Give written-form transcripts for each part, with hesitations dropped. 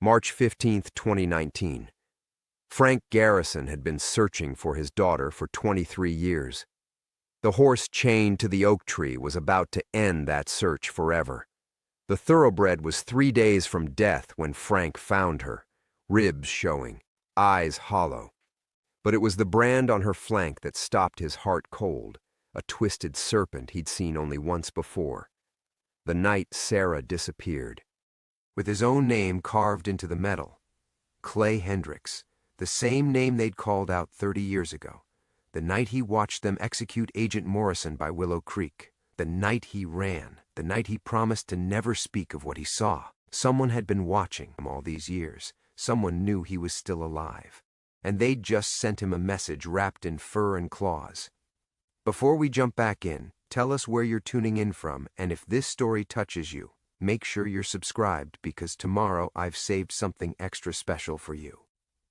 March 15, 2019. Frank Garrison had been searching for his daughter for 23 years. The horse chained to the oak tree was about to end that search forever. The thoroughbred was 3 days from death when Frank found her, ribs showing, eyes hollow. But it was the brand on her flank that stopped his heart cold, a twisted serpent he'd seen only once before. The night Sarah disappeared, with his own name carved into the metal. Clay Hendricks, the same name they'd called out 30 years ago, the night he watched them execute Agent Morrison by Willow Creek, the night he ran, the night he promised to never speak of what he saw. Someone had been watching him all these years. Someone knew he was still alive, and they'd just sent him a message wrapped in fur and claws. Before we jump back in, tell us where you're tuning in from, and if this story touches you, make sure you're subscribed because tomorrow I've saved something extra special for you.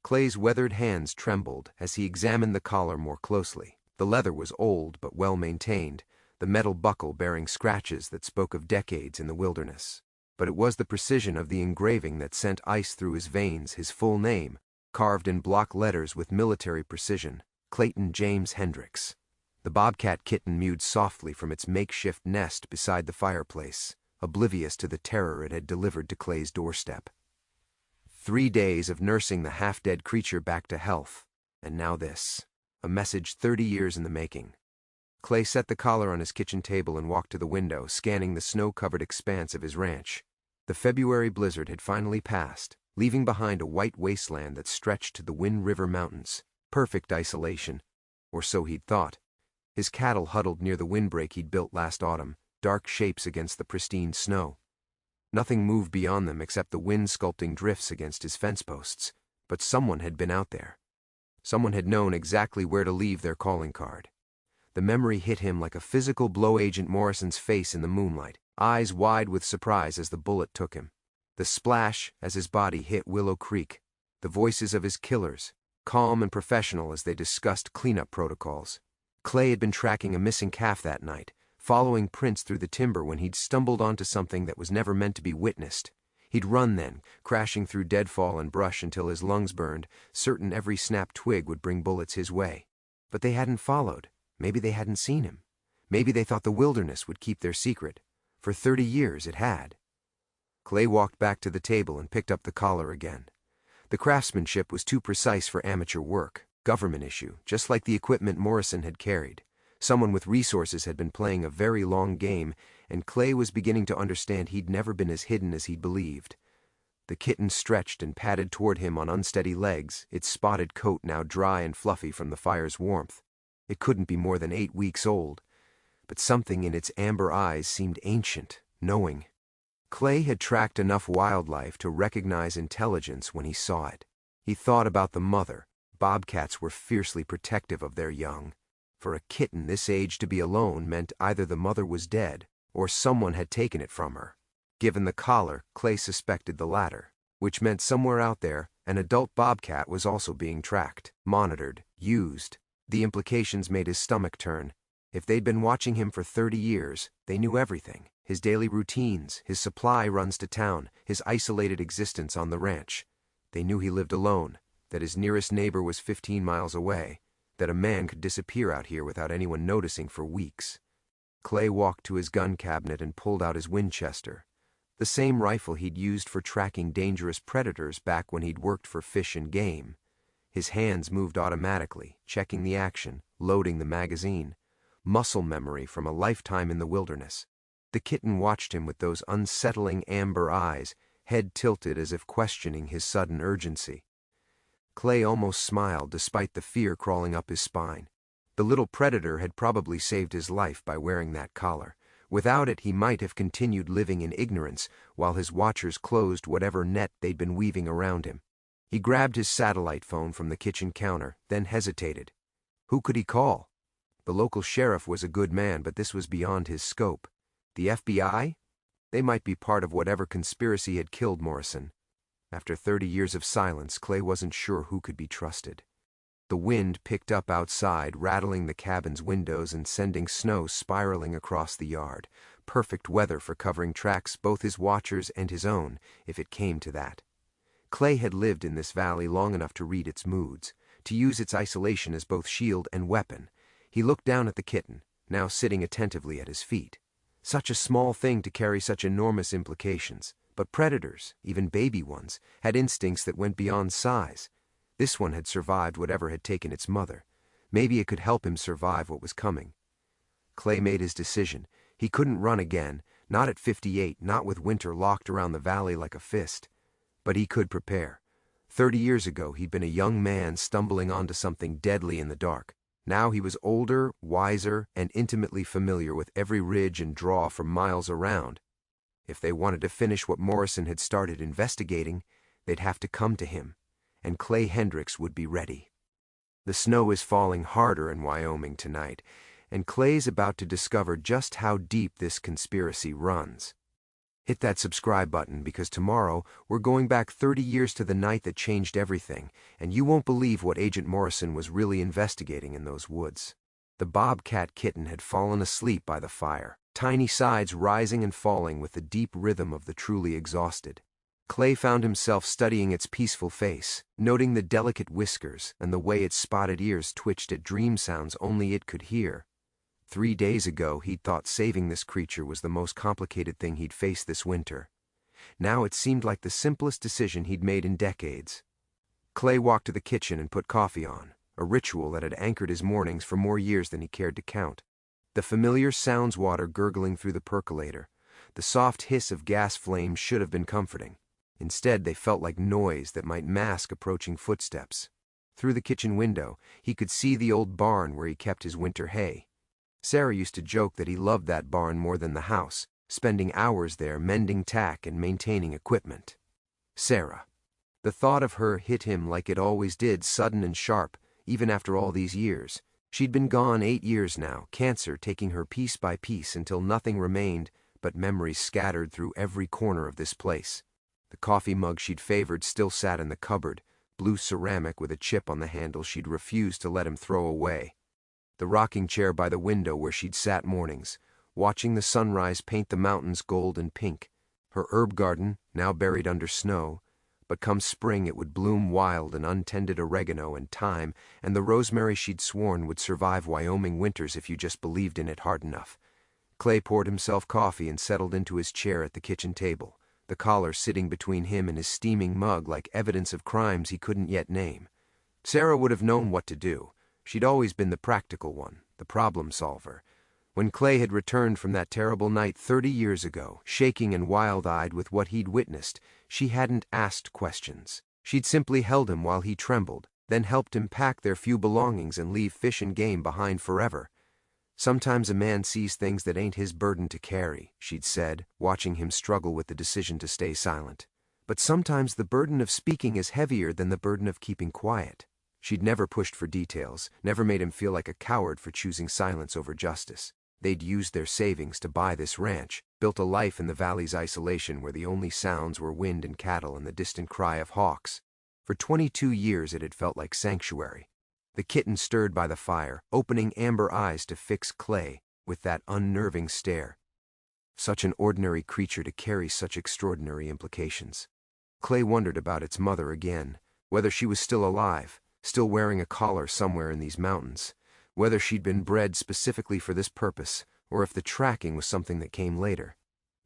Clay's weathered hands trembled as he examined the collar more closely. The leather was old but well maintained, the metal buckle bearing scratches that spoke of decades in the wilderness. But it was the precision of the engraving that sent ice through his veins. His full name, carved in block letters with military precision, Clayton James Hendricks. The Bobcat kitten mewed softly from its makeshift nest beside the fireplace, oblivious to the terror it had delivered to Clay's doorstep. 3 days of nursing the half-dead creature back to health, and now this, a message 30 years in the making. Clay set the collar on his kitchen table and walked to the window, scanning the snow-covered expanse of his ranch. The February blizzard had finally passed, leaving behind a white wasteland that stretched to the Wind River Mountains. Perfect isolation, or so he'd thought. His cattle huddled near the windbreak he'd built last autumn, dark shapes against the pristine snow. Nothing moved beyond them except the wind sculpting drifts against his fence posts, but someone had been out there. Someone had known exactly where to leave their calling card. The memory hit him like a physical blow. Agent Morrison's face in the moonlight, eyes wide with surprise as the bullet took him. The splash as his body hit Willow Creek. The voices of his killers, calm and professional as they discussed cleanup protocols. Clay had been tracking a missing calf that night, following prints through the timber when he'd stumbled onto something that was never meant to be witnessed. He'd run then, crashing through deadfall and brush until his lungs burned, certain every snapped twig would bring bullets his way. But they hadn't followed. Maybe they hadn't seen him. Maybe they thought the wilderness would keep their secret. For 30 years it had. Clay walked back to the table and picked up the collar again. The craftsmanship was too precise for amateur work, government issue, just like the equipment Morrison had carried. Someone with resources had been playing a very long game, and Clay was beginning to understand he'd never been as hidden as he'd believed. The kitten stretched and padded toward him on unsteady legs, its spotted coat now dry and fluffy from the fire's warmth. It couldn't be more than 8 weeks old, but something in its amber eyes seemed ancient, knowing. Clay had tracked enough wildlife to recognize intelligence when he saw it. He thought about the mother. Bobcats were fiercely protective of their young. For a kitten this age to be alone meant either the mother was dead or someone had taken it from her. Given the collar, Clay suspected the latter, which meant somewhere out there an adult bobcat was also being tracked, monitored, used. The implications made his stomach turn. If they'd been watching him for 30 years, they knew everything. His daily routines, his supply runs to town, his isolated existence on the ranch. They knew he lived alone, that his nearest neighbor was 15 miles away, that a man could disappear out here without anyone noticing for weeks. Clay walked to his gun cabinet and pulled out his Winchester, the same rifle he'd used for tracking dangerous predators back when he'd worked for Fish and Game. His hands moved automatically, checking the action, loading the magazine. Muscle memory from a lifetime in the wilderness. The kitten watched him with those unsettling amber eyes, head tilted as if questioning his sudden urgency. Clay almost smiled despite the fear crawling up his spine. The little predator had probably saved his life by wearing that collar. Without it, he might have continued living in ignorance while his watchers closed whatever net they'd been weaving around him. He grabbed his satellite phone from the kitchen counter, then hesitated. Who could he call? The local sheriff was a good man, but this was beyond his scope. The FBI? They might be part of whatever conspiracy had killed Morrison. After 30 years of silence, Clay wasn't sure who could be trusted. The wind picked up outside, rattling the cabin's windows and sending snow spiraling across the yard. Perfect weather for covering tracks, both his watchers and his own, if it came to that. Clay had lived in this valley long enough to read its moods, to use its isolation as both shield and weapon. He looked down at the kitten, now sitting attentively at his feet. Such a small thing to carry such enormous implications, but predators, even baby ones, had instincts that went beyond size. This one had survived whatever had taken its mother. Maybe it could help him survive what was coming. Clay made his decision. He couldn't run again, not at 58, not with winter locked around the valley like a fist. But he could prepare. 30 years ago he'd been a young man stumbling onto something deadly in the dark. Now he was older, wiser, and intimately familiar with every ridge and draw for miles around. If they wanted to finish what Morrison had started investigating, they'd have to come to him, and Clay Hendricks would be ready. The snow is falling harder in Wyoming tonight, and Clay's about to discover just how deep this conspiracy runs. Hit that subscribe button because tomorrow we're going back 30 years to the night that changed everything, and you won't believe what Agent Morrison was really investigating in those woods. The Bobcat kitten had fallen asleep by the fire, tiny sides rising and falling with the deep rhythm of the truly exhausted. Clay found himself studying its peaceful face, noting the delicate whiskers and the way its spotted ears twitched at dream sounds only it could hear. 3 days ago he'd thought saving this creature was the most complicated thing he'd faced this winter. Now it seemed like the simplest decision he'd made in decades. Clay walked to the kitchen and put coffee on, a ritual that had anchored his mornings for more years than he cared to count. The familiar sounds water gurgling through the percolator, the soft hiss of gas flames should have been comforting. Instead, they felt like noise that might mask approaching footsteps. Through the kitchen window, he could see the old barn where he kept his winter hay. Sarah used to joke that he loved that barn more than the house, spending hours there mending tack and maintaining equipment. Sarah. The thought of her hit him like it always did, sudden and sharp, even after all these years. She'd been gone 8 years now, cancer taking her piece by piece until nothing remained but memories scattered through every corner of this place. The coffee mug she'd favored still sat in the cupboard, blue ceramic with a chip on the handle she'd refused to let him throw away. The rocking chair by the window where she'd sat mornings, watching the sunrise paint the mountains gold and pink. Her herb garden, now buried under snow, but come spring it would bloom wild and untended oregano and thyme and the rosemary she'd sworn would survive Wyoming winters if you just believed in it hard enough. Clay poured himself coffee and settled into his chair at the kitchen table, the collar sitting between him and his steaming mug like evidence of crimes he couldn't yet name. Sarah would have known what to do. She'd always been the practical one, the problem solver. When Clay had returned from that terrible night 30 years ago, shaking and wild-eyed with what he'd witnessed, she hadn't asked questions. She'd simply held him while he trembled, then helped him pack their few belongings and leave fish and game behind forever. Sometimes a man sees things that ain't his burden to carry, she'd said, watching him struggle with the decision to stay silent. But sometimes the burden of speaking is heavier than the burden of keeping quiet. She'd never pushed for details, never made him feel like a coward for choosing silence over justice. They'd used their savings to buy this ranch, built a life in the valley's isolation where the only sounds were wind and cattle and the distant cry of hawks. For 22 years it had felt like sanctuary. The kitten stirred by the fire, opening amber eyes to fix Clay with that unnerving stare. Such an ordinary creature to carry such extraordinary implications. Clay wondered about its mother again, whether she was still alive, still wearing a collar somewhere in these mountains, whether she'd been bred specifically for this purpose, or if the tracking was something that came later.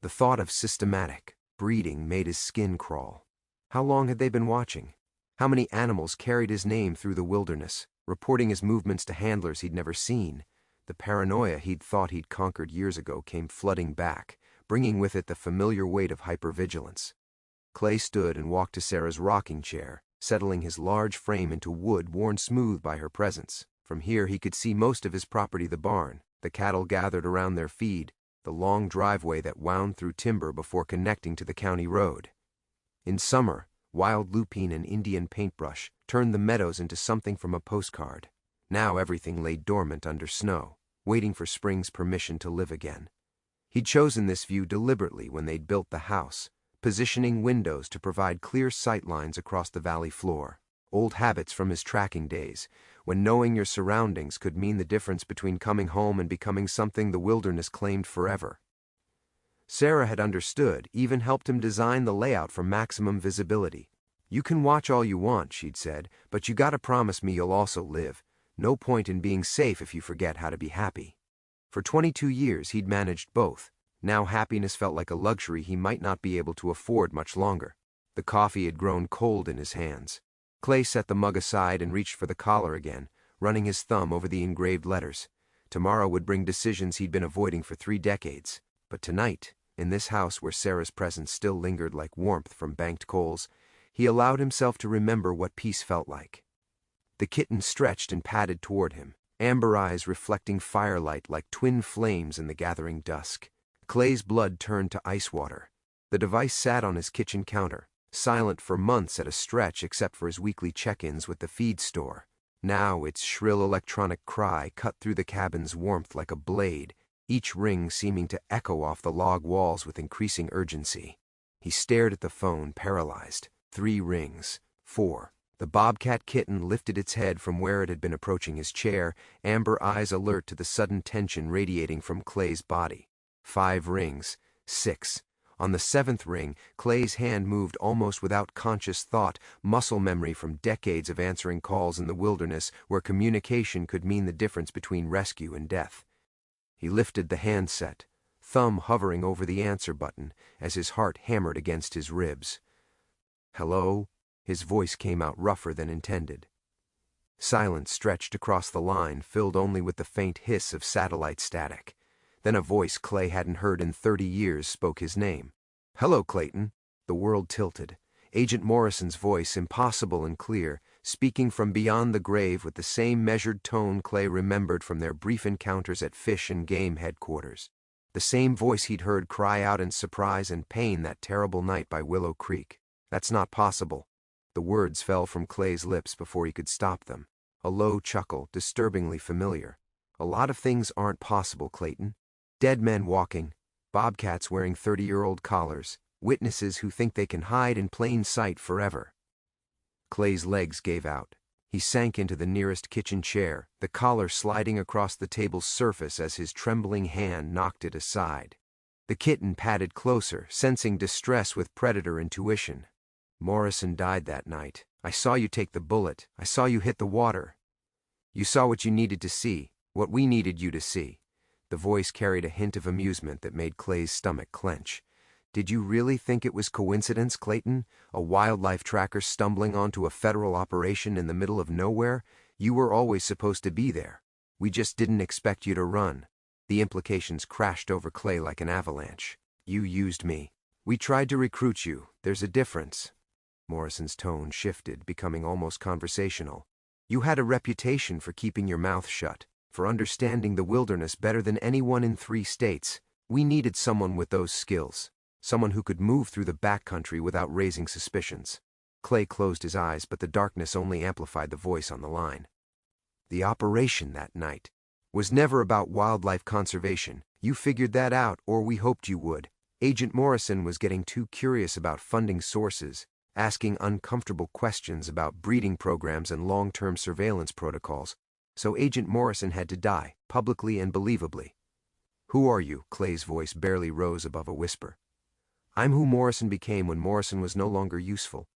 The thought of systematic breeding made his skin crawl. How long had they been watching? How many animals carried his name through the wilderness, reporting his movements to handlers he'd never seen? The paranoia he'd thought he'd conquered years ago came flooding back, bringing with it the familiar weight of hypervigilance. Clay stood and walked to Sarah's rocking chair, settling his large frame into wood worn smooth by her presence. From here he could see most of his property, the barn, the cattle gathered around their feed, the long driveway that wound through timber before connecting to the county road. In summer, wild lupine and Indian paintbrush turned the meadows into something from a postcard. Now everything lay dormant under snow, waiting for spring's permission to live again. He'd chosen this view deliberately when they'd built the house, positioning windows to provide clear sight lines across the valley floor. Old habits from his tracking days, when knowing your surroundings could mean the difference between coming home and becoming something the wilderness claimed forever. Sarah had understood, even helped him design the layout for maximum visibility. "You can watch all you want," she'd said, "but you gotta promise me you'll also live. No point in being safe if you forget how to be happy." For 22 years he'd managed both. Now happiness felt like a luxury he might not be able to afford much longer. The coffee had grown cold in his hands. Clay set the mug aside and reached for the collar again, running his thumb over the engraved letters. Tomorrow would bring decisions he'd been avoiding for 3 decades. But tonight, in this house where Sarah's presence still lingered like warmth from banked coals, he allowed himself to remember what peace felt like. The kitten stretched and padded toward him, amber eyes reflecting firelight like twin flames in the gathering dusk. Clay's blood turned to ice water. The device sat on his kitchen counter, silent for months at a stretch except for his weekly check-ins with the feed store. Now its shrill electronic cry cut through the cabin's warmth like a blade, each ring seeming to echo off the log walls with increasing urgency. He stared at the phone, paralyzed. 3 rings. 4. The Bobcat kitten lifted its head from where it had been approaching his chair, amber eyes alert to the sudden tension radiating from Clay's body. 5 rings. 6. On the 7th ring, Clay's hand moved almost without conscious thought, muscle memory from decades of answering calls in the wilderness where communication could mean the difference between rescue and death. He lifted the handset, thumb hovering over the answer button as his heart hammered against his ribs. "Hello?" His voice came out rougher than intended. Silence stretched across the line, filled only with the faint hiss of satellite static. Then a voice Clay hadn't heard in 30 years spoke his name. "Hello, Clayton." The world tilted. Agent Morrison's voice, impossible and clear, speaking from beyond the grave with the same measured tone Clay remembered from their brief encounters at Fish and Game headquarters. The same voice he'd heard cry out in surprise and pain that terrible night by Willow Creek. "That's not possible." The words fell from Clay's lips before he could stop them. A low chuckle, disturbingly familiar. "A lot of things aren't possible, Clayton. Dead men walking, bobcats wearing 30-year-old collars, witnesses who think they can hide in plain sight forever." Clay's legs gave out. He sank into the nearest kitchen chair, the collar sliding across the table's surface as his trembling hand knocked it aside. The kitten padded closer, sensing distress with predator intuition. "Morrison died that night. I saw you take the bullet. I saw you hit the water. You saw what you needed to see, what we needed you to see." The voice carried a hint of amusement that made Clay's stomach clench. "Did you really think it was coincidence, Clayton? A wildlife tracker stumbling onto a federal operation in the middle of nowhere? You were always supposed to be there. We just didn't expect you to run." The implications crashed over Clay like an avalanche. "You used me. We tried to recruit you. There's a difference." Morrison's tone shifted, becoming almost conversational. "You had a reputation for keeping your mouth shut, for understanding the wilderness better than anyone in 3 states. We needed someone with those skills, someone who could move through the backcountry without raising suspicions." Clay closed his eyes, but the darkness only amplified the voice on the line. "The operation that night was never about wildlife conservation. You figured that out, or we hoped you would. Agent Morrison was getting too curious about funding sources, asking uncomfortable questions about breeding programs and long-term surveillance protocols. So Agent Morrison had to die, publicly and believably." "Who are you?" Clay's voice barely rose above a whisper. "I'm who Morrison became when Morrison was no longer useful.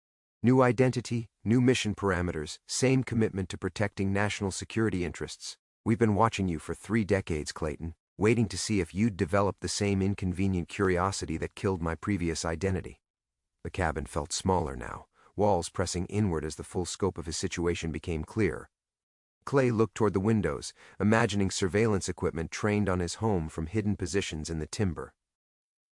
New identity, new mission parameters, same commitment to protecting national security interests. We've been watching you for 3 decades, Clayton, waiting to see if you'd develop the same inconvenient curiosity that killed my previous identity." The cabin felt smaller now, walls pressing inward as the full scope of his situation became clear. Clay looked toward the windows, imagining surveillance equipment trained on his home from hidden positions in the timber.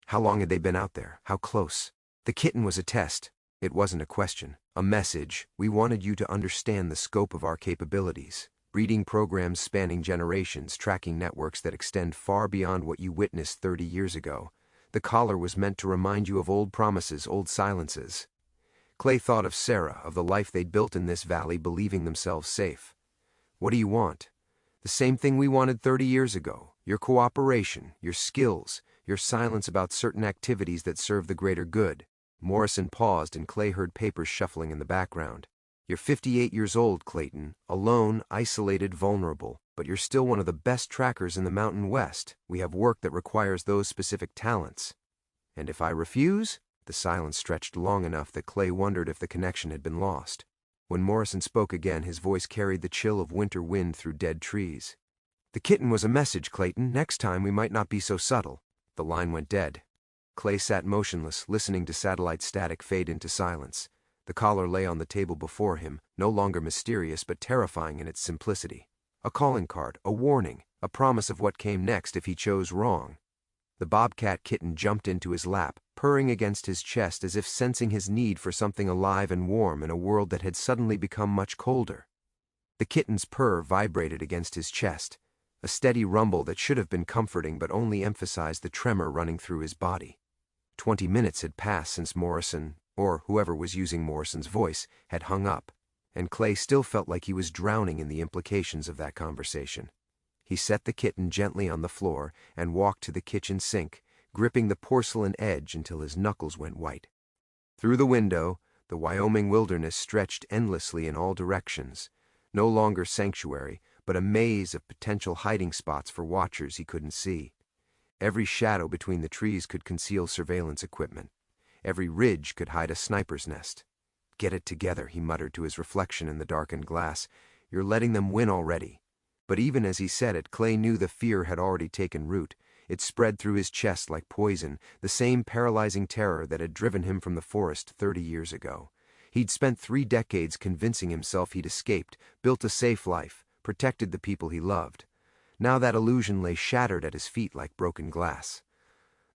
How long had they been out there? How close? The kitten was a test. It wasn't a question, a message. "We wanted you to understand the scope of our capabilities. Breeding programs spanning generations, tracking networks that extend far beyond what you witnessed 30 years ago. The collar was meant to remind you of old promises, old silences." Clay thought of Sarah, of the life they'd built in this valley, believing themselves safe. "What do you want?" "The same thing we wanted 30 years ago. Your cooperation, your skills, your silence about certain activities that serve the greater good." Morrison paused and Clay heard papers shuffling in the background. "You're 58 years old, Clayton, alone, isolated, vulnerable, but you're still one of the best trackers in the Mountain West. We have work that requires those specific talents." "And if I refuse?" The silence stretched long enough that Clay wondered if the connection had been lost. When Morrison spoke again, his voice carried the chill of winter wind through dead trees. "The kitten was a message, Clayton. Next time we might not be so subtle." The line went dead. Clay sat motionless, listening to satellite static fade into silence. The collar lay on the table before him, no longer mysterious but terrifying in its simplicity. A calling card, a warning, a promise of what came next if he chose wrong. The Bobcat kitten jumped into his lap, purring against his chest as if sensing his need for something alive and warm in a world that had suddenly become much colder. The kitten's purr vibrated against his chest, a steady rumble that should have been comforting but only emphasized the tremor running through his body. 20 minutes had passed since Morrison, or whoever was using Morrison's voice, had hung up, and Clay still felt like he was drowning in the implications of that conversation. He set the kitten gently on the floor and walked to the kitchen sink, gripping the porcelain edge until his knuckles went white. Through the window, the Wyoming wilderness stretched endlessly in all directions, no longer sanctuary, but a maze of potential hiding spots for watchers he couldn't see. Every shadow between the trees could conceal surveillance equipment. Every ridge could hide a sniper's nest. "Get it together," he muttered to his reflection in the darkened glass. "You're letting them win already." But even as he said it, Clay knew the fear had already taken root. It spread through his chest like poison, the same paralyzing terror that had driven him from the forest 30 years ago. He'd spent 3 decades convincing himself he'd escaped, built a safe life, protected the people he loved. Now that illusion lay shattered at his feet like broken glass.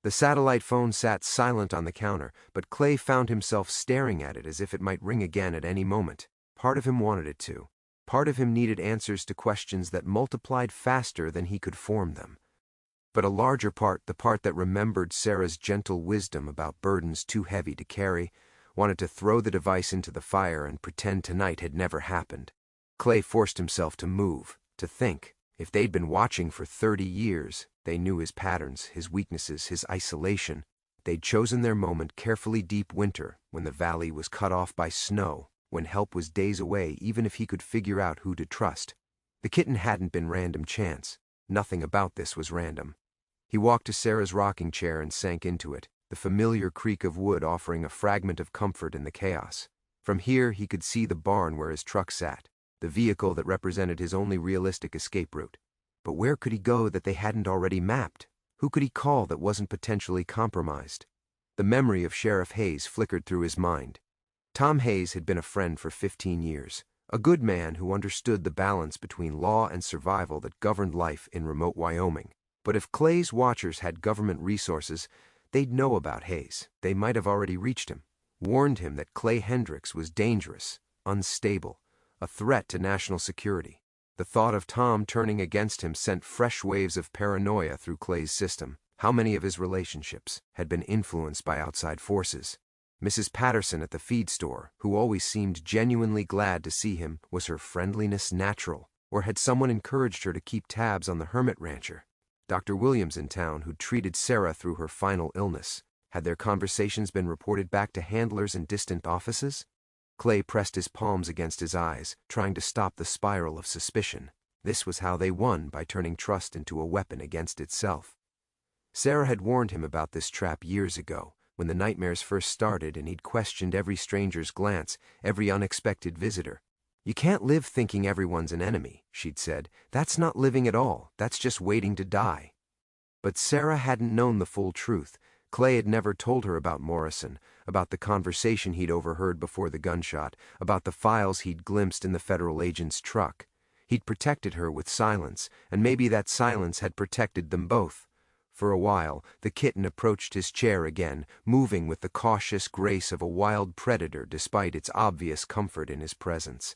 The satellite phone sat silent on the counter, but Clay found himself staring at it as if it might ring again at any moment. Part of him wanted it to. Part of him needed answers to questions that multiplied faster than he could form them. But a larger part, the part that remembered Sarah's gentle wisdom about burdens too heavy to carry, wanted to throw the device into the fire and pretend tonight had never happened. Clay forced himself to move, to think. If they'd been watching for 30 years, they knew his patterns, his weaknesses, his isolation. They'd chosen their moment carefully deep winter, when the valley was cut off by snow, when help was days away even if he could figure out who to trust. The kitten hadn't been random chance. Nothing about this was random. He walked to Sarah's rocking chair and sank into it, the familiar creak of wood offering a fragment of comfort in the chaos. From here he could see the barn where his truck sat, the vehicle that represented his only realistic escape route. But where could he go that they hadn't already mapped? Who could he call that wasn't potentially compromised? The memory of Sheriff Hayes flickered through his mind. Tom Hayes had been a friend for 15 years, a good man who understood the balance between law and survival that governed life in remote Wyoming. But if Clay's watchers had government resources, they'd know about Hayes. They might have already reached him, warned him that Clay Hendricks was dangerous, unstable, a threat to national security. The thought of Tom turning against him sent fresh waves of paranoia through Clay's system. How many of his relationships had been influenced by outside forces? Mrs. Patterson at the feed store, who always seemed genuinely glad to see him, was her friendliness natural, or had someone encouraged her to keep tabs on the hermit rancher? Dr. Williams in town, who'd treated Sarah through her final illness, had their conversations been reported back to handlers in distant offices? Clay pressed his palms against his eyes, trying to stop the spiral of suspicion. This was how they won, by turning trust into a weapon against itself. Sarah had warned him about this trap years ago, when the nightmares first started and he'd questioned every stranger's glance, every unexpected visitor. "You can't live thinking everyone's an enemy," she'd said. "That's not living at all. That's just waiting to die." But Sarah hadn't known the full truth. Clay had never told her about Morrison, about the conversation he'd overheard before the gunshot, about the files he'd glimpsed in the federal agent's truck. He'd protected her with silence, and maybe that silence had protected them both. For a while, the kitten approached his chair again, moving with the cautious grace of a wild predator despite its obvious comfort in his presence.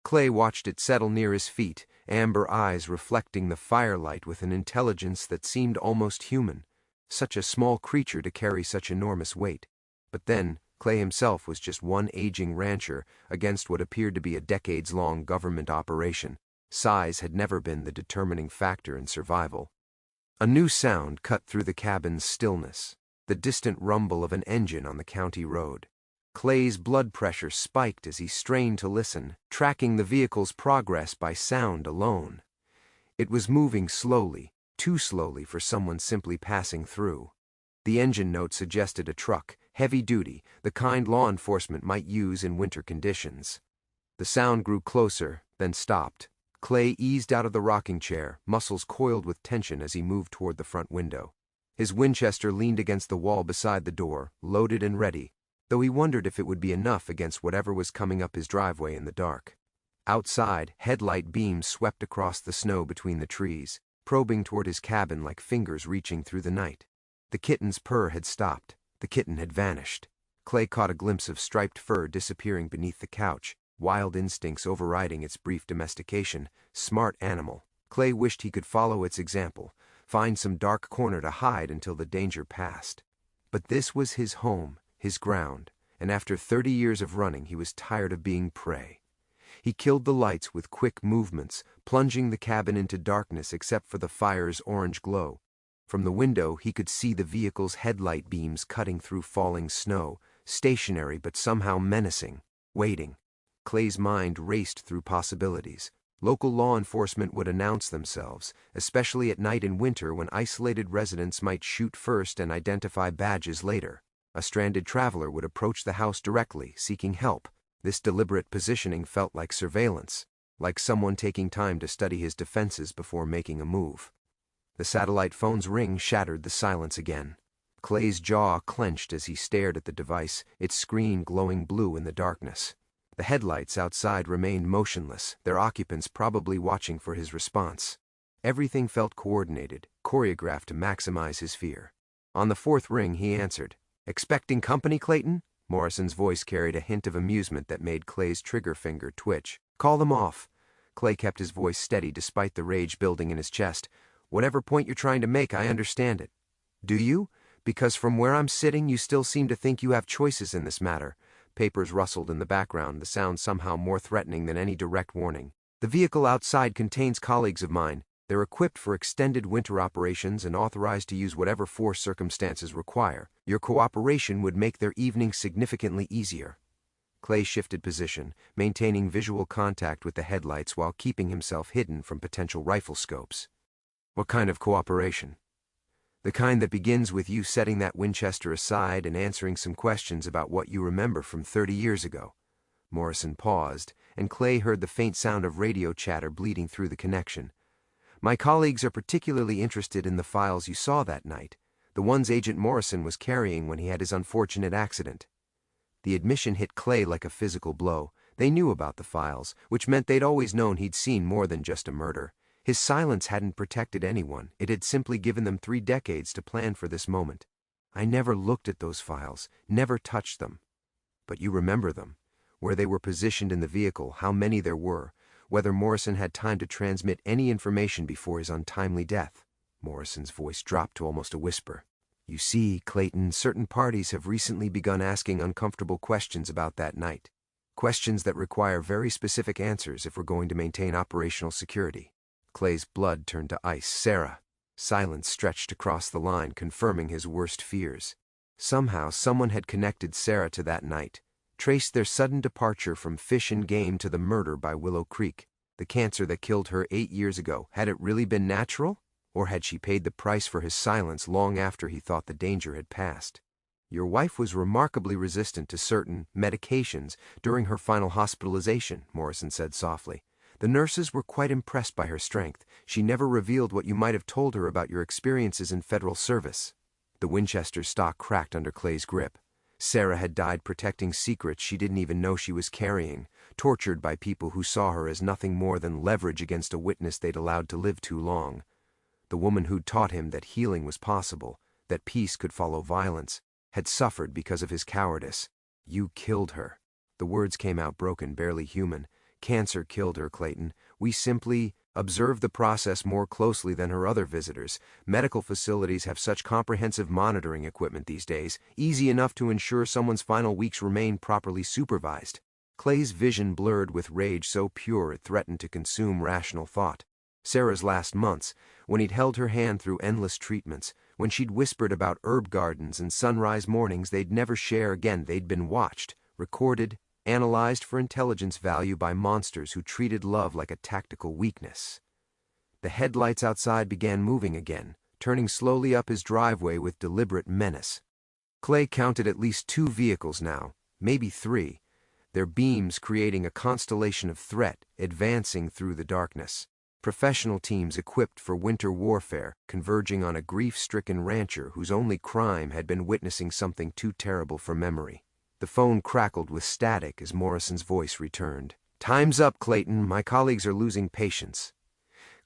Clay watched it settle near his feet, amber eyes reflecting the firelight with an intelligence that seemed almost human. Such a small creature to carry such enormous weight. But then, Clay himself was just one aging rancher against what appeared to be a decades-long government operation. Size had never been the determining factor in survival. A new sound cut through the cabin's stillness, the distant rumble of an engine on the county road. Clay's blood pressure spiked as he strained to listen, tracking the vehicle's progress by sound alone. It was moving slowly, too slowly for someone simply passing through. The engine note suggested a truck, heavy duty, the kind law enforcement might use in winter conditions. The sound grew closer, then stopped. Clay eased out of the rocking chair, muscles coiled with tension as he moved toward the front window. His Winchester leaned against the wall beside the door, loaded and ready, though he wondered if it would be enough against whatever was coming up his driveway in the dark. Outside, headlight beams swept across the snow between the trees, probing toward his cabin like fingers reaching through the night. The kitten's purr had stopped. The kitten had vanished. Clay caught a glimpse of striped fur disappearing beneath the couch, wild instincts overriding its brief domestication. Smart animal. Clay wished he could follow its example, find some dark corner to hide until the danger passed. But this was his home, his ground, and after 30 years of running he was tired of being prey. He killed the lights with quick movements, plunging the cabin into darkness except for the fire's orange glow. From the window he could see the vehicle's headlight beams cutting through falling snow, stationary but somehow menacing, waiting. Clay's mind raced through possibilities. Local law enforcement would announce themselves, especially at night in winter when isolated residents might shoot first and identify badges later. A stranded traveler would approach the house directly, seeking help. This deliberate positioning felt like surveillance, like someone taking time to study his defenses before making a move. The satellite phone's ring shattered the silence again. Clay's jaw clenched as he stared at the device, its screen glowing blue in the darkness. The headlights outside remained motionless, their occupants probably watching for his response. Everything felt coordinated, choreographed to maximize his fear. On the fourth ring he answered. "Expecting company, Clayton?" Morrison's voice carried a hint of amusement that made Clay's trigger finger twitch. "Call them off." Clay kept his voice steady despite the rage building in his chest. "Whatever point you're trying to make, I understand it." "Do you? Because from where I'm sitting, you still seem to think you have choices in this matter." Papers rustled in the background, the sound somehow more threatening than any direct warning. "The vehicle outside contains colleagues of mine. They're equipped for extended winter operations and authorized to use whatever force circumstances require. Your cooperation would make their evening significantly easier." Clay shifted position, maintaining visual contact with the headlights while keeping himself hidden from potential rifle scopes. "What kind of cooperation?" "The kind that begins with you setting that Winchester aside and answering some questions about what you remember from 30 years ago." Morrison paused, and Clay heard the faint sound of radio chatter bleeding through the connection. "My colleagues are particularly interested in the files you saw that night, the ones Agent Morrison was carrying when he had his unfortunate accident." The admission hit Clay like a physical blow. They knew about the files, which meant they'd always known he'd seen more than just a murder. His silence hadn't protected anyone, it had simply given them 3 decades to plan for this moment. "I never looked at those files, never touched them." "But you remember them. Where they were positioned in the vehicle, how many there were, whether Morrison had time to transmit any information before his untimely death." Morrison's voice dropped to almost a whisper. "You see, Clayton, certain parties have recently begun asking uncomfortable questions about that night. Questions that require very specific answers if we're going to maintain operational security." Clay's blood turned to ice. "Sarah." Silence stretched across the line, confirming his worst fears. Somehow, someone had connected Sarah to that night, traced their sudden departure from Fish and Game to the murder by Willow Creek. The cancer that killed her 8 years ago, had it really been natural? Or had she paid the price for his silence long after he thought the danger had passed? "Your wife was remarkably resistant to certain medications during her final hospitalization," Morrison said softly. "The nurses were quite impressed by her strength. She never revealed what you might have told her about your experiences in federal service." The Winchester stock cracked under Clay's grip. Sarah had died protecting secrets she didn't even know she was carrying, tortured by people who saw her as nothing more than leverage against a witness they'd allowed to live too long. The woman who'd taught him that healing was possible, that peace could follow violence, had suffered because of his cowardice. "You killed her." The words came out broken, barely human. "Cancer killed her, Clayton. We simply observed the process more closely than her other visitors. Medical facilities have such comprehensive monitoring equipment these days, easy enough to ensure someone's final weeks remain properly supervised." Clay's vision blurred with rage so pure it threatened to consume rational thought. Sarah's last months, when he'd held her hand through endless treatments, when she'd whispered about herb gardens and sunrise mornings they'd never share again, they'd been watched, recorded, analyzed for intelligence value by monsters who treated love like a tactical weakness. The headlights outside began moving again, turning slowly up his driveway with deliberate menace. Clay counted at least 2 vehicles now, maybe 3, their beams creating a constellation of threat advancing through the darkness. Professional teams equipped for winter warfare converging on a grief-stricken rancher whose only crime had been witnessing something too terrible for memory. The phone crackled with static as Morrison's voice returned. "Time's up, Clayton. My colleagues are losing patience."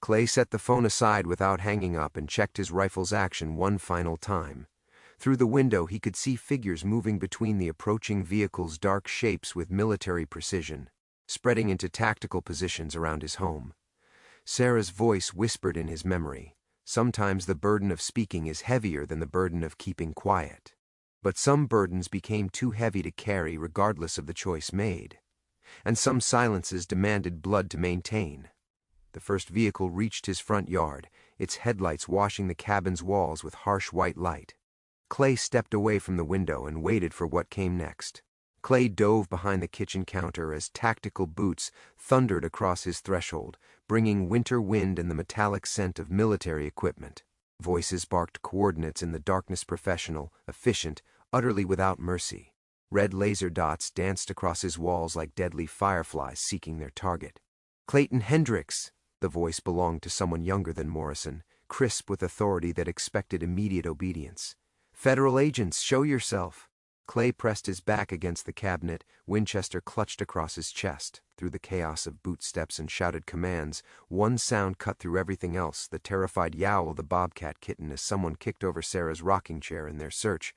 Clay set the phone aside without hanging up and checked his rifle's action one final time. Through the window he could see figures moving between the approaching vehicles' dark shapes with military precision, spreading into tactical positions around his home. Sarah's voice whispered in his memory. Sometimes the burden of speaking is heavier than the burden of keeping quiet. But some burdens became too heavy to carry regardless of the choice made. And some silences demanded blood to maintain. The first vehicle reached his front yard, its headlights washing the cabin's walls with harsh white light. Clay stepped away from the window and waited for what came next. Clay dove behind the kitchen counter as tactical boots thundered across his threshold, bringing winter wind and the metallic scent of military equipment. Voices barked coordinates in the darkness, professional, efficient, utterly without mercy. Red laser dots danced across his walls like deadly fireflies seeking their target. "Clayton Hendricks!" The voice belonged to someone younger than Morrison, crisp with authority that expected immediate obedience. "Federal agents, show yourself!" Clay pressed his back against the cabinet, Winchester clutched across his chest. Through the chaos of boot steps and shouted commands, one sound cut through everything else, the terrified yowl of the Bobcat kitten as someone kicked over Sarah's rocking chair in their search.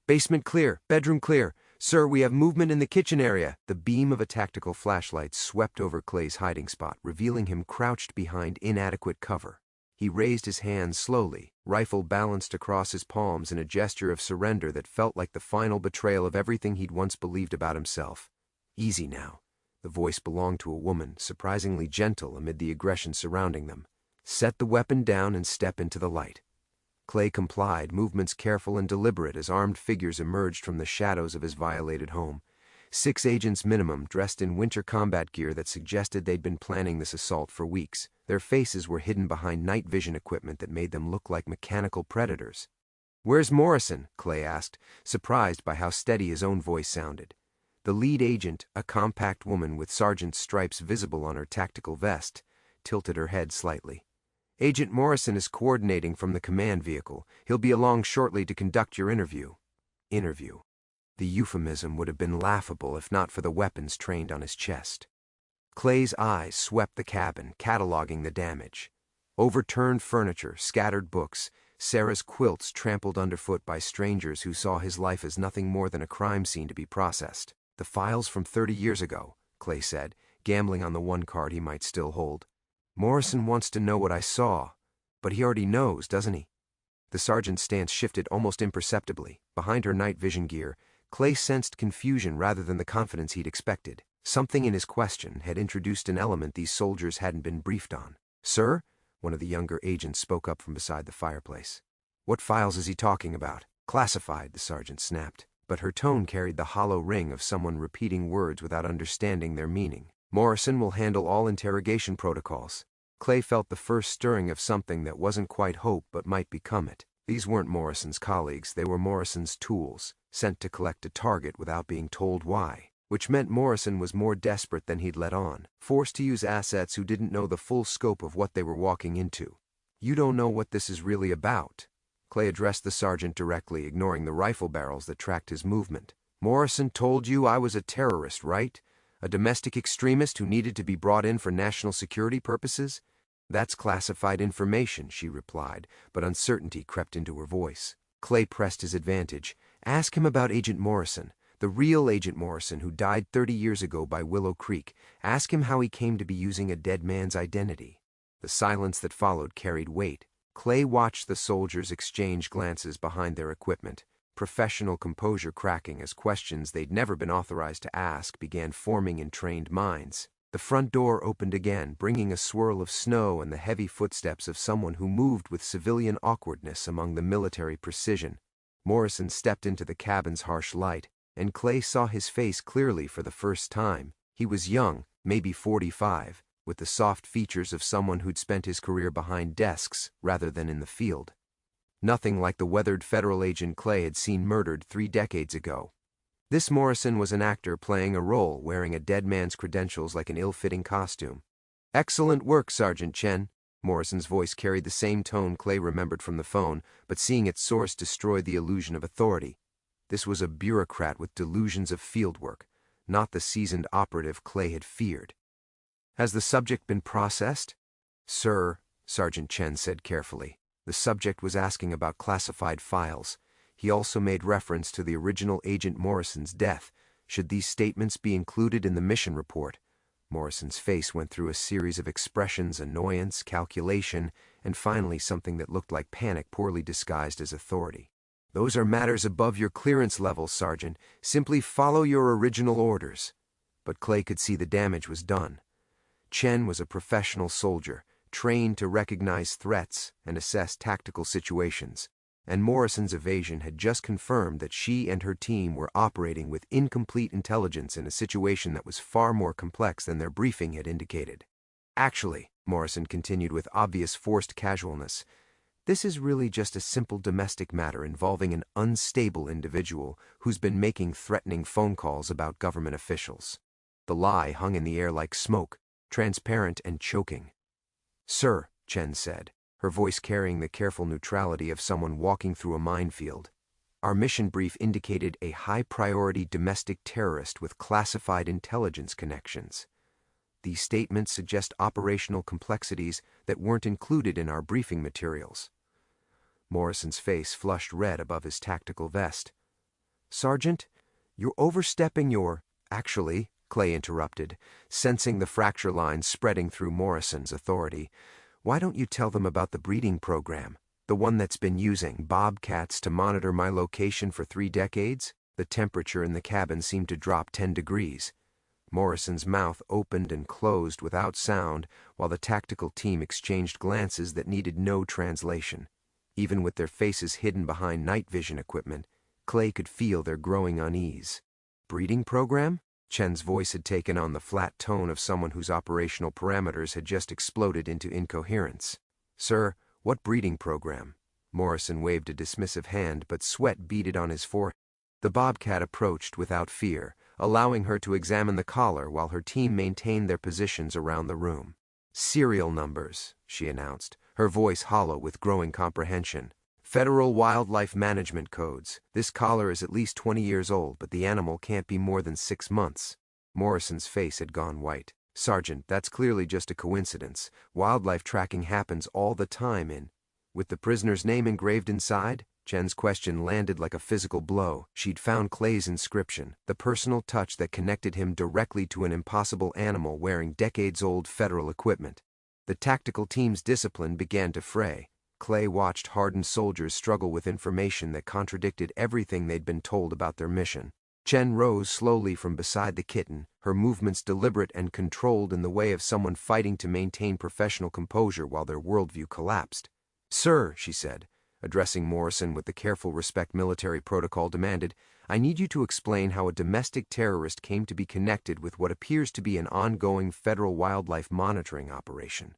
"Basement clear, bedroom clear. Sir, we have movement in the kitchen area." The beam of a tactical flashlight swept over Clay's hiding spot, revealing him crouched behind inadequate cover. He raised his hands slowly, rifle balanced across his palms in a gesture of surrender that felt like the final betrayal of everything he'd once believed about himself. "Easy now." The voice belonged to a woman, surprisingly gentle amid the aggression surrounding them. "Set the weapon down and step into the light." Clay complied, movements careful and deliberate as armed figures emerged from the shadows of his violated home. 6 agents minimum, dressed in winter combat gear that suggested they'd been planning this assault for weeks. Their faces were hidden behind night vision equipment that made them look like mechanical predators. "Where's Morrison?" Clay asked, surprised by how steady his own voice sounded. The lead agent, a compact woman with sergeant's stripes visible on her tactical vest, tilted her head slightly. "Agent Morrison is coordinating from the command vehicle. He'll be along shortly to conduct your interview." Interview. The euphemism would have been laughable if not for the weapons trained on his chest. Clay's eyes swept the cabin, cataloging the damage. Overturned furniture, scattered books, Sarah's quilts trampled underfoot by strangers who saw his life as nothing more than a crime scene to be processed. "The files from 30 years ago," Clay said, gambling on the one card he might still hold. "Morrison wants to know what I saw, but he already knows, doesn't he?" The sergeant's stance shifted almost imperceptibly. Behind her night vision gear, Clay sensed confusion rather than the confidence he'd expected. Something in his question had introduced an element these soldiers hadn't been briefed on. "Sir?" One of the younger agents spoke up from beside the fireplace. "What files is he talking about?" "Classified," the sergeant snapped, but her tone carried the hollow ring of someone repeating words without understanding their meaning. "Morrison will handle all interrogation protocols." Clay felt the first stirring of something that wasn't quite hope but might become it. These weren't Morrison's colleagues, they were Morrison's tools, sent to collect a target without being told why. Which meant Morrison was more desperate than he'd let on, forced to use assets who didn't know the full scope of what they were walking into. "You don't know what this is really about." Clay addressed the sergeant directly, ignoring the rifle barrels that tracked his movement. "Morrison told you I was a terrorist, right? A domestic extremist who needed to be brought in for national security purposes?" "That's classified information," she replied, but uncertainty crept into her voice. Clay pressed his advantage. "Ask him about Agent Morrison, the real Agent Morrison who died 30 years ago by Willow Creek. Ask him how he came to be using a dead man's identity." The silence that followed carried weight. Clay watched the soldiers exchange glances behind their equipment, professional composure cracking as questions they'd never been authorized to ask began forming in trained minds. The front door opened again, bringing a swirl of snow and the heavy footsteps of someone who moved with civilian awkwardness among the military precision. Morrison stepped into the cabin's harsh light, and Clay saw his face clearly for the first time. He was young, maybe 45, with the soft features of someone who'd spent his career behind desks rather than in the field. nothing like the weathered federal agent Clay had seen murdered 3 decades ago. This Morrison was an actor playing a role, wearing a dead man's credentials like an ill-fitting costume. "Excellent work, Sergeant Chen." Morrison's voice carried the same tone Clay remembered from the phone, but seeing its source destroyed the illusion of authority. This was a bureaucrat with delusions of fieldwork, not the seasoned operative Clay had feared. "Has the subject been processed?" "Sir," Sergeant Chen said carefully, "the subject was asking about classified files. He also made reference to the original Agent Morrison's death. Should these statements be included in the mission report?" Morrison's face went through a series of expressions: annoyance, calculation, and finally something that looked like panic poorly disguised as authority. "Those are matters above your clearance level, Sergeant. Simply follow your original orders." But Clay could see the damage was done. Chen was a professional soldier, trained to recognize threats and assess tactical situations, and Morrison's evasion had just confirmed that she and her team were operating with incomplete intelligence in a situation that was far more complex than their briefing had indicated. "Actually," Morrison continued with obvious forced casualness, "this is really just a simple domestic matter involving an unstable individual who's been making threatening phone calls about government officials." The lie hung in the air like smoke, transparent and choking. "Sir," Chen said, her voice carrying the careful neutrality of someone walking through a minefield, "our mission brief indicated a high-priority domestic terrorist with classified intelligence connections. These statements suggest operational complexities that weren't included in our briefing materials." Morrison's face flushed red above his tactical vest. "Sergeant, you're overstepping your—" "Actually," Clay interrupted, sensing the fracture lines spreading through Morrison's authority, "why don't you tell them about the breeding program, the one that's been using Bobcats to monitor my location for 3 decades? The temperature in the cabin seemed to drop 10 degrees. Morrison's mouth opened and closed without sound while the tactical team exchanged glances that needed no translation. Even with their faces hidden behind night vision equipment, Clay could feel their growing unease. "Breeding program?" Chen's voice had taken on the flat tone of someone whose operational parameters had just exploded into incoherence. "Sir, what breeding program?" Morrison waved a dismissive hand, but sweat beaded on his forehead. The Bobcat approached without fear, allowing her to examine the collar while her team maintained their positions around the room. "Serial numbers," she announced, her voice hollow with growing comprehension. "Federal Wildlife Management Codes. This collar is at least 20 years old, but the animal can't be more than 6 months. Morrison's face had gone white. "Sergeant, that's clearly just a coincidence. Wildlife tracking happens all the time with the prisoner's name engraved inside?" Chen's question landed like a physical blow. She'd found Clay's inscription, the personal touch that connected him directly to an impossible animal wearing decades-old federal equipment. The tactical team's discipline began to fray. Clay watched hardened soldiers struggle with information that contradicted everything they'd been told about their mission. Chen rose slowly from beside the kitten, her movements deliberate and controlled in the way of someone fighting to maintain professional composure while their worldview collapsed. "Sir," she said, addressing Morrison with the careful respect military protocol demanded, "I need you to explain how a domestic terrorist came to be connected with what appears to be an ongoing federal wildlife monitoring operation."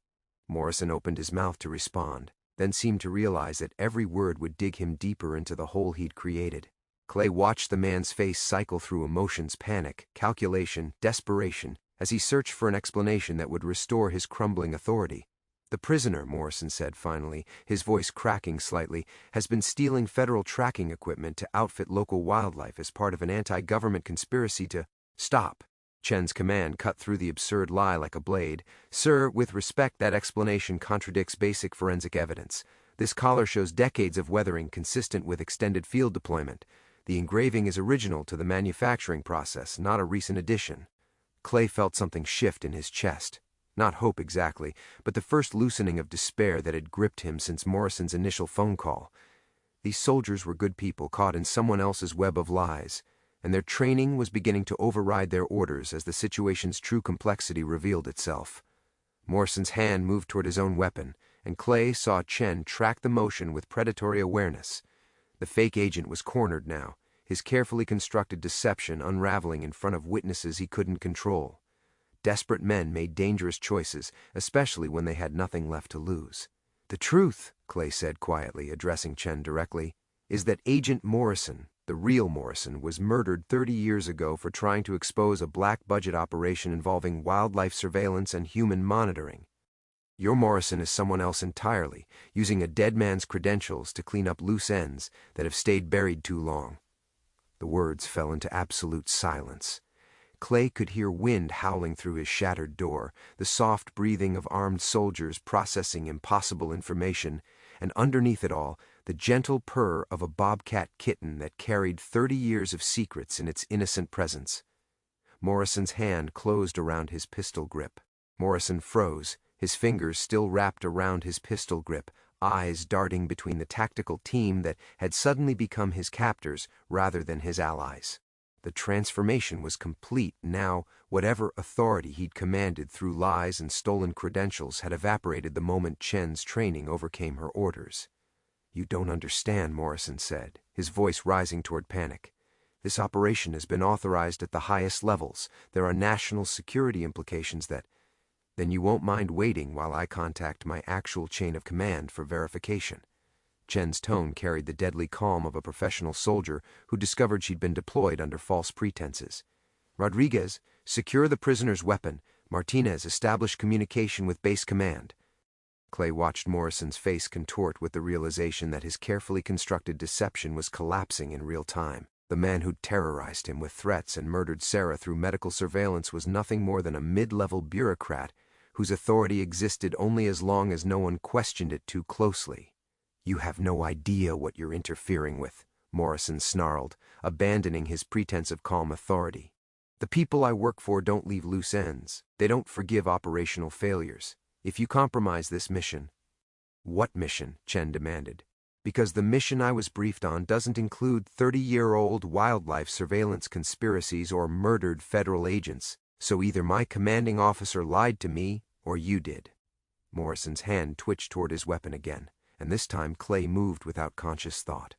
Morrison opened his mouth to respond, then seemed to realize that every word would dig him deeper into the hole he'd created. Clay watched the man's face cycle through emotions: panic, calculation, desperation, as he searched for an explanation that would restore his crumbling authority. "The prisoner," Morrison said finally, his voice cracking slightly, "has been stealing federal tracking equipment to outfit local wildlife as part of an anti-government conspiracy to—" "Stop!" Chen's command cut through the absurd lie like a blade. "Sir, with respect, that explanation contradicts basic forensic evidence. This collar shows decades of weathering consistent with extended field deployment. The engraving is original to the manufacturing process, not a recent addition." Clay felt something shift in his chest. Not hope exactly, but the first loosening of despair that had gripped him since Morrison's initial phone call. These soldiers were good people caught in someone else's web of lies, and their training was beginning to override their orders as the situation's true complexity revealed itself. Morrison's hand moved toward his own weapon, and Clay saw Chen track the motion with predatory awareness. The fake agent was cornered now, his carefully constructed deception unraveling in front of witnesses he couldn't control. Desperate men made dangerous choices, especially when they had nothing left to lose. The truth, Clay said quietly, addressing Chen directly, is that Agent Morrison, the real Morrison, was murdered 30 years ago for trying to expose a black-budget operation involving wildlife surveillance and human monitoring. Your Morrison is someone else entirely, using a dead man's credentials to clean up loose ends that have stayed buried too long. The words fell into absolute silence. Clay could hear wind howling through his shattered door, the soft breathing of armed soldiers processing impossible information, and underneath it all, the gentle purr of a bobcat kitten that carried 30 years of secrets in its innocent presence. Morrison's hand closed around his pistol grip. Morrison froze, his fingers still wrapped around his pistol grip, eyes darting between the tactical team that had suddenly become his captors rather than his allies. The transformation was complete now. Whatever authority he'd commanded through lies and stolen credentials had evaporated the moment Chen's training overcame her orders. "You don't understand," Morrison said, his voice rising toward panic. "This operation has been authorized at the highest levels. There are national security implications that... Then you won't mind waiting while I contact my actual chain of command for verification." Chen's tone carried the deadly calm of a professional soldier who discovered she'd been deployed under false pretenses. "Rodriguez, secure the prisoner's weapon. Martinez, establish communication with base command." Clay watched Morrison's face contort with the realization that his carefully constructed deception was collapsing in real time. The man who'd terrorized him with threats and murdered Sarah through medical surveillance was nothing more than a mid-level bureaucrat whose authority existed only as long as no one questioned it too closely. "You have no idea what you're interfering with," Morrison snarled, abandoning his pretense of calm authority. "The people I work for don't leave loose ends. They don't forgive operational failures. If you compromise this mission..." "What mission?" Chen demanded. "Because the mission I was briefed on doesn't include 30-year-old wildlife surveillance conspiracies or murdered federal agents, so either my commanding officer lied to me or you did." Morrison's hand twitched toward his weapon again, and this time Clay moved without conscious thought.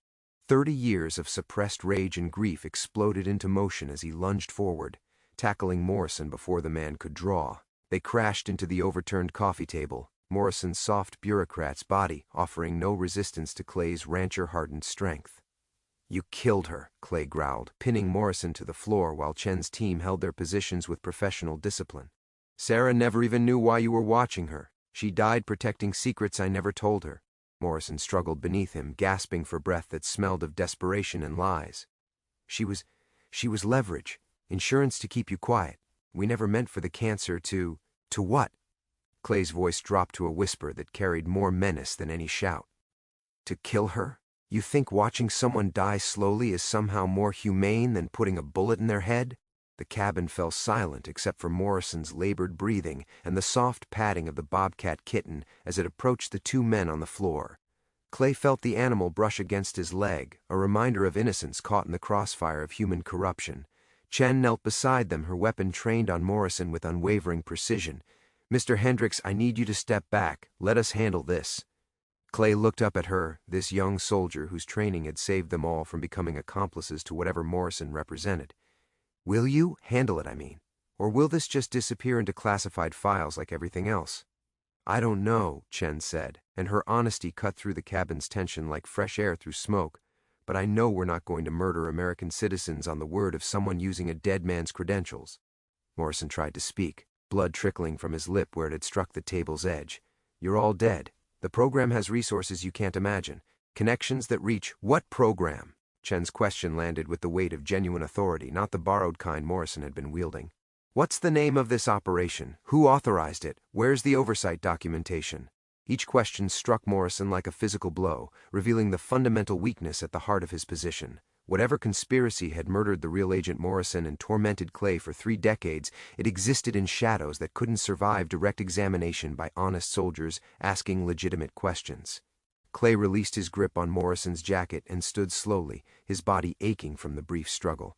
30 years of suppressed rage and grief exploded into motion as he lunged forward, tackling Morrison before the man could draw. They crashed into the overturned coffee table, Morrison's soft bureaucrat's body offering no resistance to Clay's rancher-hardened strength. "You killed her," Clay growled, pinning Morrison to the floor while Chen's team held their positions with professional discipline. "Sarah never even knew why you were watching her. She died protecting secrets I never told her." Morrison struggled beneath him, gasping for breath that smelled of desperation and lies. She was leverage, insurance to keep you quiet. We never meant for the cancer to..." "To what?" Clay's voice dropped to a whisper that carried more menace than any shout. "To kill her? You think watching someone die slowly is somehow more humane than putting a bullet in their head?" The cabin fell silent except for Morrison's labored breathing and the soft patting of the bobcat kitten as it approached the two men on the floor. Clay felt the animal brush against his leg, a reminder of innocence caught in the crossfire of human corruption. Chen knelt beside them, her weapon trained on Morrison with unwavering precision. "Mr. Hendricks, I need you to step back. Let us handle this." Clay looked up at her, this young soldier whose training had saved them all from becoming accomplices to whatever Morrison represented. "Will you handle it, I mean? Or will this just disappear into classified files like everything else?" "I don't know," Chen said, and her honesty cut through the cabin's tension like fresh air through smoke. "But I know we're not going to murder American citizens on the word of someone using a dead man's credentials." Morrison tried to speak, blood trickling from his lip where it had struck the table's edge. "You're all dead. The program has resources you can't imagine. Connections that reach..." "What program?" Chen's question landed with the weight of genuine authority, not the borrowed kind Morrison had been wielding. "What's the name of this operation? Who authorized it? Where's the oversight documentation?" Each question struck Morrison like a physical blow, revealing the fundamental weakness at the heart of his position. Whatever conspiracy had murdered the real Agent Morrison and tormented Clay for 3 decades, it existed in shadows that couldn't survive direct examination by honest soldiers asking legitimate questions. Clay released his grip on Morrison's jacket and stood slowly, his body aching from the brief struggle.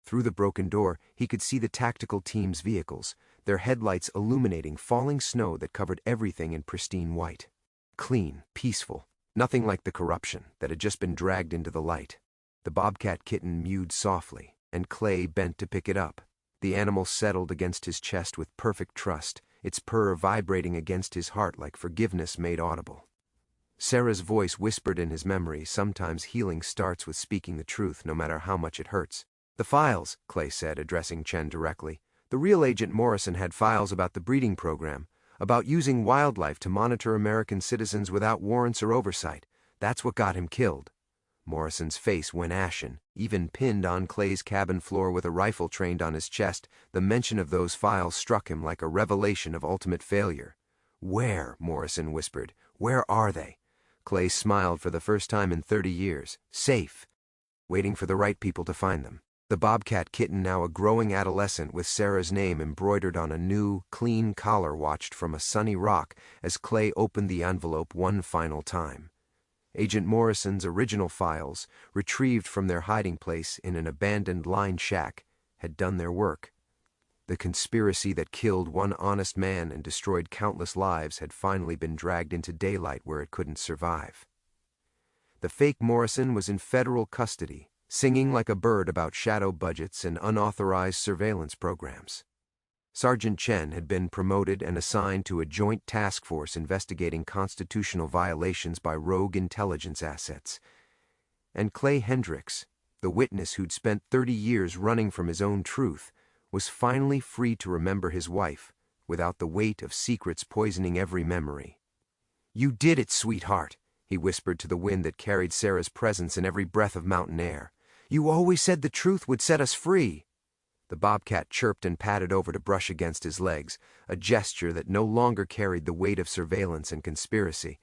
Through the broken door, he could see the tactical team's vehicles, their headlights illuminating falling snow that covered everything in pristine white. Clean, peaceful, nothing like the corruption that had just been dragged into the light. The bobcat kitten mewed softly, and Clay bent to pick it up. The animal settled against his chest with perfect trust, its purr vibrating against his heart like forgiveness made audible. Sarah's voice whispered in his memory. Sometimes healing starts with speaking the truth, no matter how much it hurts. The files, Clay said, addressing Chen directly. The real Agent Morrison had files about the breeding program, about using wildlife to monitor American citizens without warrants or oversight. That's what got him killed. Morrison's face went ashen. Even pinned on Clay's cabin floor with a rifle trained on his chest, the mention of those files struck him like a revelation of ultimate failure. "Where?" Morrison whispered. "Where are they?" Clay smiled for the first time in 30 years. "Safe. Waiting for the right people to find them." The Bobcat kitten, now a growing adolescent with Sarah's name embroidered on a new, clean collar, watched from a sunny rock as Clay opened the envelope one final time. Agent Morrison's original files, retrieved from their hiding place in an abandoned line shack, had done their work. The conspiracy that killed one honest man and destroyed countless lives had finally been dragged into daylight where it couldn't survive. The fake Morrison was in federal custody, singing like a bird about shadow budgets and unauthorized surveillance programs. Sergeant Chen had been promoted and assigned to a joint task force investigating constitutional violations by rogue intelligence assets. And Clay Hendricks, the witness who'd spent 30 years running from his own truth, was finally free to remember his wife without the weight of secrets poisoning every memory. "You did it, sweetheart," he whispered to the wind that carried Sarah's presence in every breath of mountain air. "You always said the truth would set us free." The Bobcat chirped and padded over to brush against his legs, a gesture that no longer carried the weight of surveillance and conspiracy.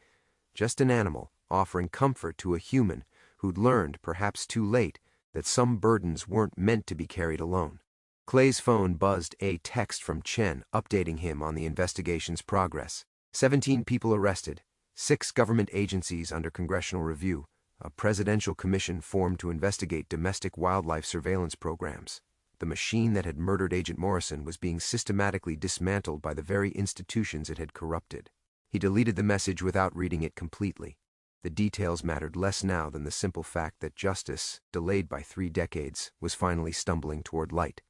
Just an animal, offering comfort to a human who'd learned, perhaps too late, that some burdens weren't meant to be carried alone. Clay's phone buzzed, a text from Chen updating him on the investigation's progress. 17 people arrested, 6 government agencies under congressional review, a presidential commission formed to investigate domestic wildlife surveillance programs. The machine that had murdered Agent Morrison was being systematically dismantled by the very institutions it had corrupted. He deleted the message without reading it completely. The details mattered less now than the simple fact that justice, delayed by 3 decades, was finally stumbling toward light.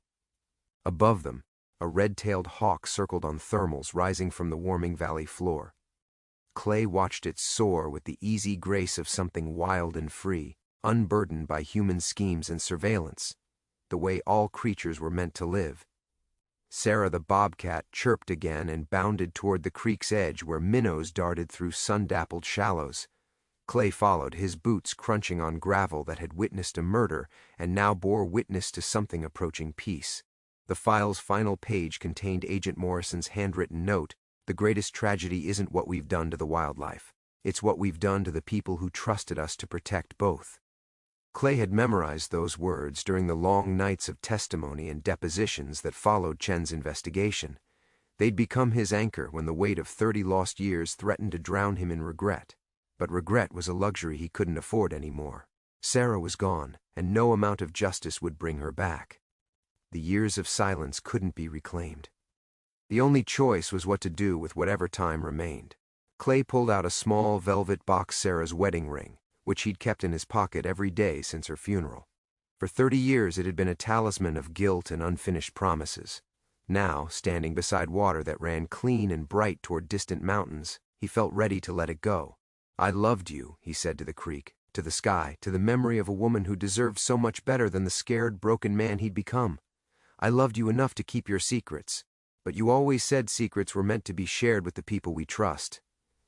Above them, a red-tailed hawk circled on thermals rising from the warming valley floor. Clay watched it soar with the easy grace of something wild and free, unburdened by human schemes and surveillance, the way all creatures were meant to live. Sarah the Bobcat chirped again and bounded toward the creek's edge where minnows darted through sun-dappled shallows. Clay followed, his boots crunching on gravel that had witnessed a murder and now bore witness to something approaching peace. The file's final page contained Agent Morrison's handwritten note: "The greatest tragedy isn't what we've done to the wildlife. It's what we've done to the people who trusted us to protect both." Clay had memorized those words during the long nights of testimony and depositions that followed Chen's investigation. They'd become his anchor when the weight of 30 lost years threatened to drown him in regret. But regret was a luxury he couldn't afford anymore. Sarah was gone, and no amount of justice would bring her back. The years of silence couldn't be reclaimed. The only choice was what to do with whatever time remained. Clay pulled out a small velvet box, Sarah's wedding ring, which he'd kept in his pocket every day since her funeral. For 30 years it had been a talisman of guilt and unfinished promises. Now, standing beside water that ran clean and bright toward distant mountains, he felt ready to let it go. "I loved you," he said to the creek, to the sky, to the memory of a woman who deserved so much better than the scared, broken man he'd become. "I loved you enough to keep your secrets, but you always said secrets were meant to be shared with the people we trust."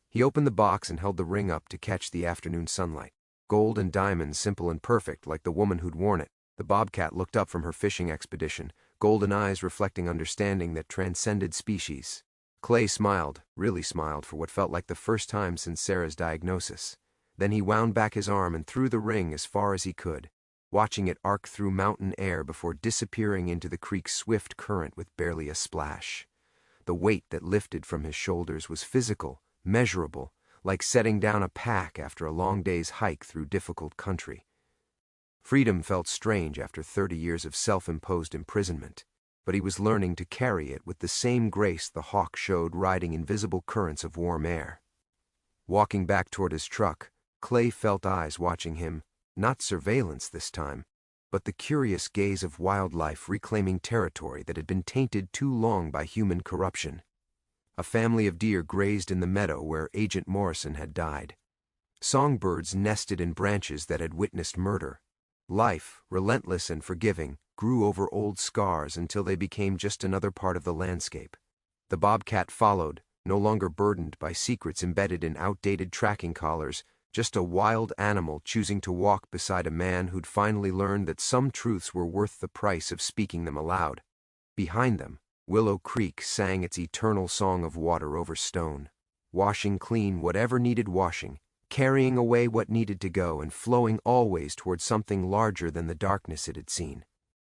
He opened the box and held the ring up to catch the afternoon sunlight. Gold and diamonds, simple and perfect, like the woman who'd worn it. The Bobcat looked up from her fishing expedition, golden eyes reflecting understanding that transcended species. Clay smiled, really smiled, for what felt like the first time since Sarah's diagnosis. Then he wound back his arm and threw the ring as far as he could, watching it arc through mountain air before disappearing into the creek's swift current with barely a splash. The weight that lifted from his shoulders was physical, measurable, like setting down a pack after a long day's hike through difficult country. Freedom felt strange after 30 years of self-imposed imprisonment, but he was learning to carry it with the same grace the hawk showed riding invisible currents of warm air. Walking back toward his truck, Clay felt eyes watching him, not surveillance this time, but the curious gaze of wildlife reclaiming territory that had been tainted too long by human corruption. A family of deer grazed in the meadow where Agent Morrison had died. Songbirds nested in branches that had witnessed murder. Life, relentless and forgiving, grew over old scars until they became just another part of the landscape. The bobcat followed, no longer burdened by secrets embedded in outdated tracking collars, just a wild animal choosing to walk beside a man who'd finally learned that some truths were worth the price of speaking them aloud. Behind them, Willow Creek sang its eternal song of water over stone, washing clean whatever needed washing, carrying away what needed to go, and flowing always toward something larger than the darkness it had seen.